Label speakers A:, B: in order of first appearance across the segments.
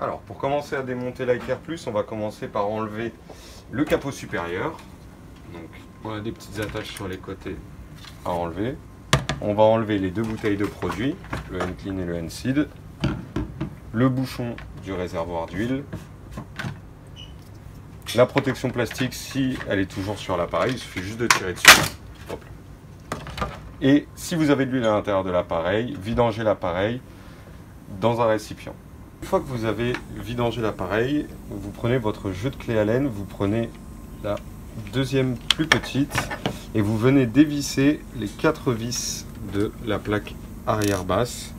A: Alors, pour commencer à démonter l'Iker Plus, on va commencer par enlever le capot supérieur. Donc, on a des petites attaches sur les côtés à enlever. On va enlever les deux bouteilles de produits, le N-Clean et le N-Seed, le bouchon du réservoir d'huile, la protection plastique si elle est toujours sur l'appareil, il suffit juste de tirer dessus. Hop. Et si vous avez de l'huile à l'intérieur de l'appareil, vidangez l'appareil dans un récipient. Une fois que vous avez vidangé l'appareil, vous prenez votre jeu de clé Allen, vous prenez la deuxième plus petite et vous venez dévisser les 4 vis de la plaque arrière basse.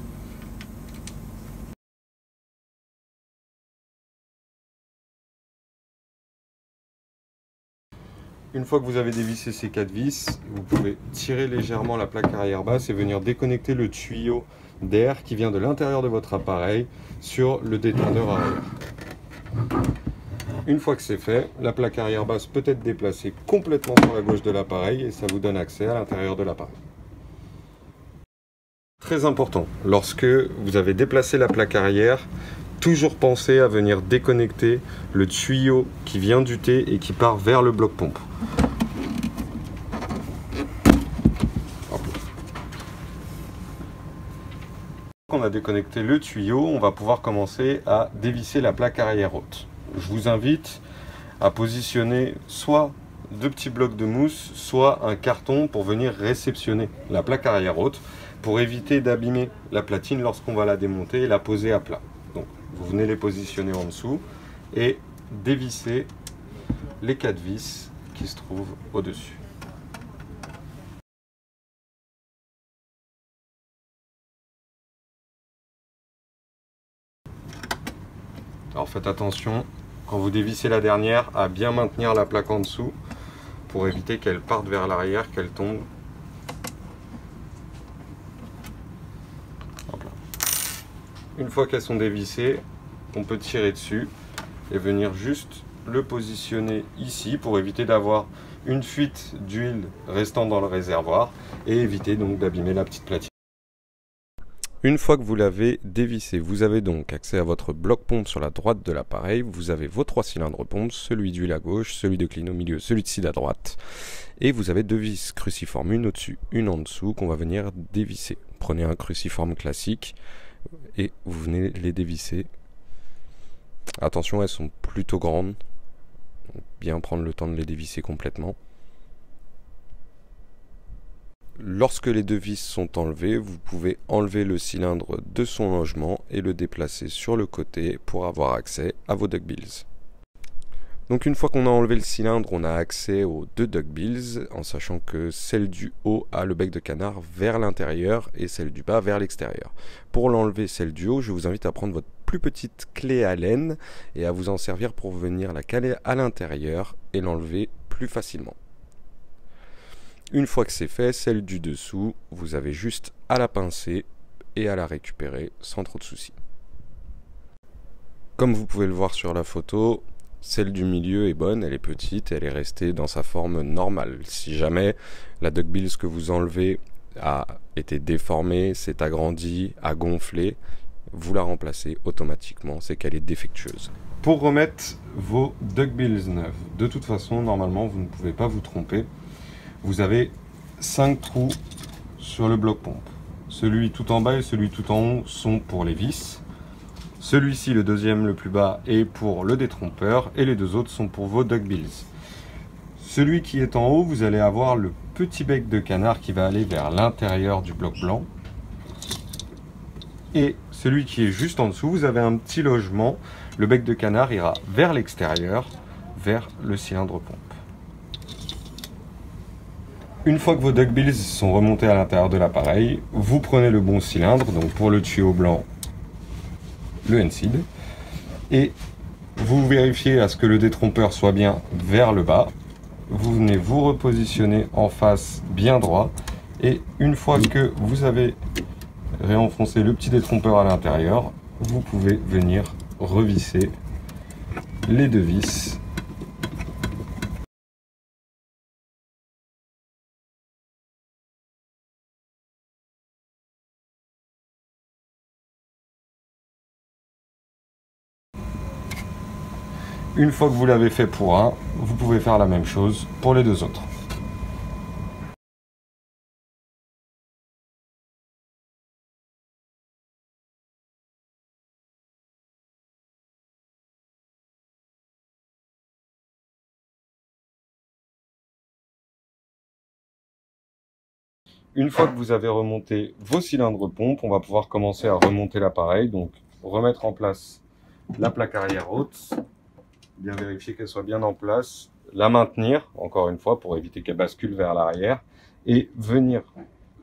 A: Une fois que vous avez dévissé ces 4 vis, vous pouvez tirer légèrement la plaque arrière basse et venir déconnecter le tuyau d'air qui vient de l'intérieur de votre appareil sur le détendeur arrière. Une fois que c'est fait, la plaque arrière basse peut être déplacée complètement sur la gauche de l'appareil et ça vous donne accès à l'intérieur de l'appareil. Très important, lorsque vous avez déplacé la plaque arrière, toujours penser à venir déconnecter le tuyau qui vient du T et qui part vers le bloc pompe. On a déconnecté le tuyau, on va pouvoir commencer à dévisser la plaque arrière haute. Je vous invite à positionner soit deux petits blocs de mousse, soit un carton pour venir réceptionner la plaque arrière haute pour éviter d'abîmer la platine lorsqu'on va la démonter et la poser à plat. Donc vous venez les positionner en dessous et dévisser les 4 vis qui se trouvent au-dessus. Alors faites attention, quand vous dévissez la dernière, à bien maintenir la plaque en dessous pour éviter qu'elle parte vers l'arrière, qu'elle tombe. Une fois qu'elles sont dévissées, on peut tirer dessus et venir juste le positionner ici pour éviter d'avoir une fuite d'huile restant dans le réservoir et éviter donc d'abîmer la petite platine. Une fois que vous l'avez dévissé, vous avez donc accès à votre bloc pompe sur la droite de l'appareil. Vous avez vos 3 cylindres pompe, celui d'huile à gauche, celui de clean au milieu, celui de seed à droite. Et vous avez 2 vis cruciformes, une au-dessus, une en dessous, qu'on va venir dévisser. Prenez un cruciforme classique et vous venez les dévisser. Attention, elles sont plutôt grandes. Donc bien prendre le temps de les dévisser complètement. Lorsque les 2 vis sont enlevées, vous pouvez enlever le cylindre de son logement et le déplacer sur le côté pour avoir accès à vos duckbills. Donc une fois qu'on a enlevé le cylindre, on a accès aux 2 duckbills, en sachant que celle du haut a le bec de canard vers l'intérieur et celle du bas vers l'extérieur. Pour l'enlever, celle du haut, je vous invite à prendre votre plus petite clé Allen et à vous en servir pour venir la caler à l'intérieur et l'enlever plus facilement. Une fois que c'est fait, celle du dessous, vous avez juste à la pincer et à la récupérer sans trop de soucis. Comme vous pouvez le voir sur la photo, celle du milieu est bonne, elle est petite, elle est restée dans sa forme normale. Si jamais la duckbills que vous enlevez a été déformée, s'est agrandie, a gonflé, vous la remplacez automatiquement, c'est qu'elle est défectueuse. Pour remettre vos duckbills neuves, de toute façon, normalement, vous ne pouvez pas vous tromper. Vous avez 5 trous sur le bloc pompe. Celui tout en bas et celui tout en haut sont pour les vis. Celui-ci, le deuxième le plus bas, est pour le détrompeur et les 2 autres sont pour vos duckbills. Celui qui est en haut, vous allez avoir le petit bec de canard qui va aller vers l'intérieur du bloc blanc. Et celui qui est juste en dessous, vous avez un petit logement. Le bec de canard ira vers l'extérieur, vers le cylindre pompe. Une fois que vos duckbills sont remontés à l'intérieur de l'appareil, vous prenez le bon cylindre, donc pour le tuyau blanc, le N-Seed, et vous vérifiez à ce que le détrompeur soit bien vers le bas. Vous venez vous repositionner en face bien droit, et une fois que vous avez réenfoncé le petit détrompeur à l'intérieur, vous pouvez venir revisser les 2 vis Une fois que vous l'avez fait pour un, vous pouvez faire la même chose pour les deux autres. Une fois que vous avez remonté vos cylindres pompes, on va pouvoir commencer à remonter l'appareil. Donc remettre en place la plaque arrière haute, bien vérifier qu'elle soit bien en place, la maintenir, encore une fois, pour éviter qu'elle bascule vers l'arrière, et venir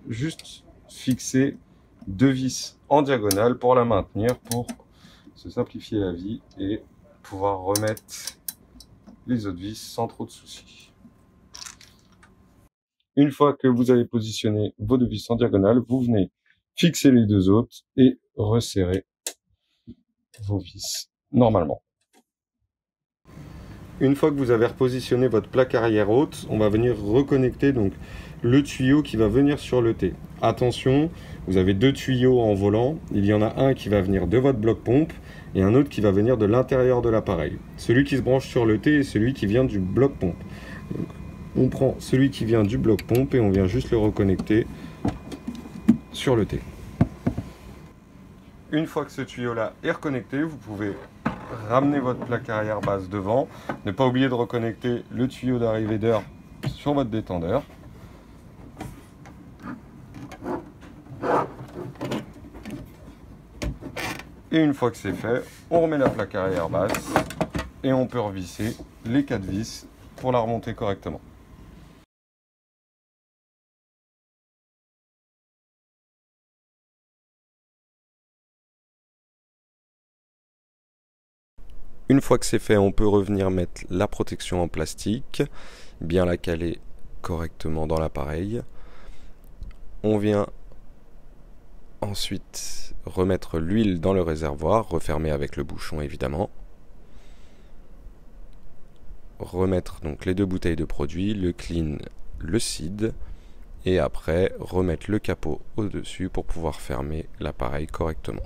A: juste fixer deux vis en diagonale pour la maintenir, pour se simplifier la vie et pouvoir remettre les autres vis sans trop de soucis. Une fois que vous avez positionné vos deux vis en diagonale, vous venez fixer les deux autres et resserrer vos vis normalement. Une fois que vous avez repositionné votre plaque arrière haute, on va venir reconnecter donc le tuyau qui va venir sur le T. Attention, vous avez deux tuyaux en volant. Il y en a un qui va venir de votre bloc pompe et un autre qui va venir de l'intérieur de l'appareil. Celui qui se branche sur le T est celui qui vient du bloc pompe. Donc, on prend celui qui vient du bloc pompe et on vient juste le reconnecter sur le T. Une fois que ce tuyau-là est reconnecté, vous pouvez ramener votre plaque arrière basse devant. Ne pas oublier de reconnecter le tuyau d'arrivée d'air sur votre détendeur. Et une fois que c'est fait, on remet la plaque arrière basse et on peut revisser les 4 vis pour la remonter correctement. Une fois que c'est fait, on peut revenir mettre la protection en plastique, bien la caler correctement dans l'appareil. On vient ensuite remettre l'huile dans le réservoir, refermer avec le bouchon évidemment. Remettre donc les deux bouteilles de produit, le clean, le seed, et après remettre le capot au-dessus pour pouvoir fermer l'appareil correctement.